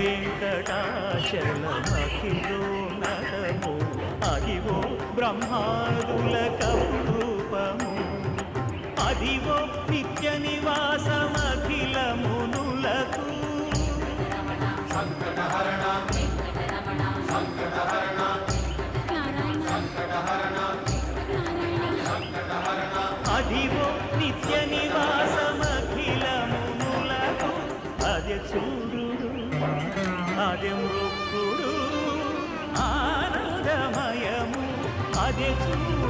వెంకటాచలమఖిలోన్నతము అదివో బ్రహ్మాదులక రూపము అదివో నిత్య నివాసమఖిల మునులకు సంకటహరణ సంకటహరణ సంకటహరణ సంకటహరణ అదివో నిత్య నివాసమఖిల మునులకు అదే చూడు అదే మృక్కుడు ఆనందమయము అదే చూడు